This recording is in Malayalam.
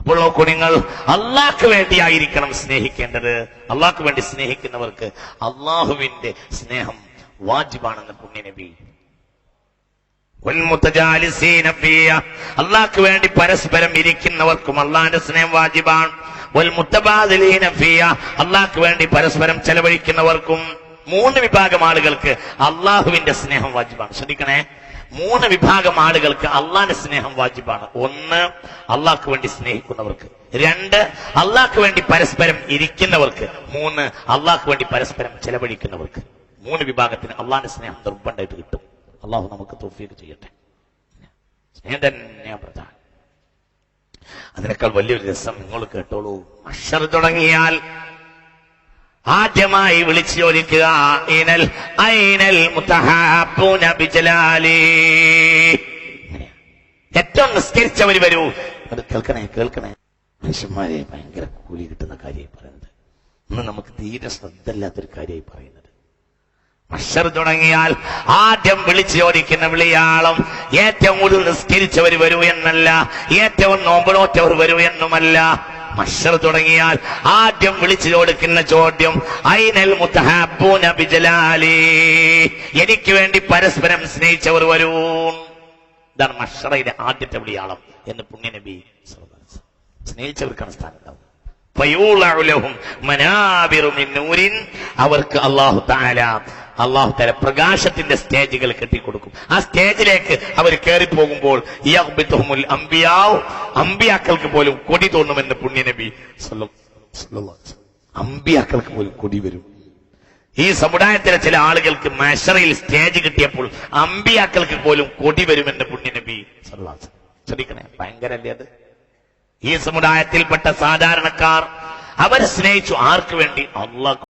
അപ്പോൾ നോക്കൂ, നിങ്ങൾ അള്ളാഹ്ക്ക് വേണ്ടിയായിരിക്കണം സ്നേഹിക്കേണ്ടത്. അള്ളാഹ്ക്ക് വേണ്ടി സ്നേഹിക്കുന്നവർക്ക് അള്ളാഹുവിന്റെ സ്നേഹം വാജിബാണെന്ന് പുണ്യനബി. അള്ളാഹ്ക്ക് വേണ്ടി പരസ്പരം ഇരിക്കുന്നവർക്കും അള്ളാഹിന്റെ സ്നേഹം വാജിബാണ്. അള്ളാഹ്ക്ക് വേണ്ടി പരസ്പരം ചെലവഴിക്കുന്നവർക്കും. 3 വിഭാഗം ആളുകൾക്ക് അള്ളാഹുവിന്റെ സ്നേഹം വാജിബാണ്. ശ്രദ്ധിക്കണേ, 3 വിഭാഗം ആളുകൾക്ക് അള്ളാഹിന്റെ സ്നേഹം വാജിബാണ്. 1, അള്ളാഹ്ക്ക് വേണ്ടി സ്നേഹിക്കുന്നവർക്ക്. 2, അള്ളാഹ്ക്ക് വേണ്ടി പരസ്പരം ഇരിക്കുന്നവർക്ക്. 3, അള്ളാഹ്ക്ക് വേണ്ടി പരസ്പരം ചെലവഴിക്കുന്നവർക്ക്. 3 വിഭാഗത്തിന് അള്ളാഹിന്റെ സ്നേഹം നിർബന്ധമായിട്ട് കിട്ടും. അള്ളാഹു നമുക്ക് തൗഫീഖ് ചെയ്യട്ടെ. സ്നേഹം തന്നെയാ പ്രധാനം. അതിനേക്കാൾ വലിയൊരു രസം നിങ്ങൾ കേട്ടോളൂ. മഹ്ശർ തുടങ്ങിയാൽ ആദ്യമായി വിളിച്ചു ചോദിക്കുക, ഐനൽ മുതഹാബ്ബൂന ബിജലാലി. ഏറ്റവും നിസ്കരിച്ചവർ വരൂ. അത് കേൾക്കണേ മനുഷ്യന്മാരെ ഭയങ്കര കൂലി കിട്ടുന്ന കാര്യമായി പറയുന്നത്. ഇന്ന് നമുക്ക് തീരെ ശ്രദ്ധയില്ലാത്തൊരു കാര്യമായി പറയുന്നത്. മഹ്ശർ തുടങ്ങിയാൽ ആദ്യം വിളിച്ചു ചോദിക്കുന്ന വിളിയാളം ഏറ്റവും കൂടുതൽ നിസ്കരിച്ചവർ വരൂ എന്നല്ല, ഏറ്റവും നോമ്പുനോറ്റവർ വരൂ എന്നുമല്ല. മഹ്ശർ തുടങ്ങിയാൽ ആദ്യം വിളിച്ചു ചോദിക്കുന്ന ചോദ്യം ഐനൽ മുതഹാബ്ബൂന ബിജലാലി. എനിക്ക് വേണ്ടി പരസ്പരം സ്നേഹിച്ചവർ വരൂ. ഇതാണ് മഹ്ശറിലെ ആദ്യത്തെ വിളിയാളം എന്ന് പുണ്യനബി സ്നേഹിച്ചവർക്കാണ് സ്ഥാനം ഉണ്ടാവും. അവർക്ക് അല്ലാഹു തആല പ്രകാശത്തിന്റെ കെട്ടിക്കൊടുക്കും. ആ സ്റ്റേജിലേക്ക് അവർ കയറിപ്പോകുമ്പോൾ അമ്പിയാക്കൾക്ക് പോലും കൊടി തോന്നുമെന്ന് പുണ്യനബി അമ്പിയാക്കൾക്ക് പോലും കൊടി വരും. ഈ സമുദായത്തിലെ ചില ആളുകൾക്ക് മഹ്ശറിൽ സ്റ്റേജ് കിട്ടിയപ്പോൾ അമ്പിയാക്കൾക്ക് പോലും കൊടി വരുമെന്ന് പുണ്യനബി ശ്രദ്ധിക്കണേ. ഭയങ്കരല്ലേ അത്? ഈ സമുദായത്തിൽപ്പെട്ട സാധാരണക്കാർ അവരെ സ്നേഹിച്ചു. ആർക്ക് വേണ്ടി? അല്ലാഹ്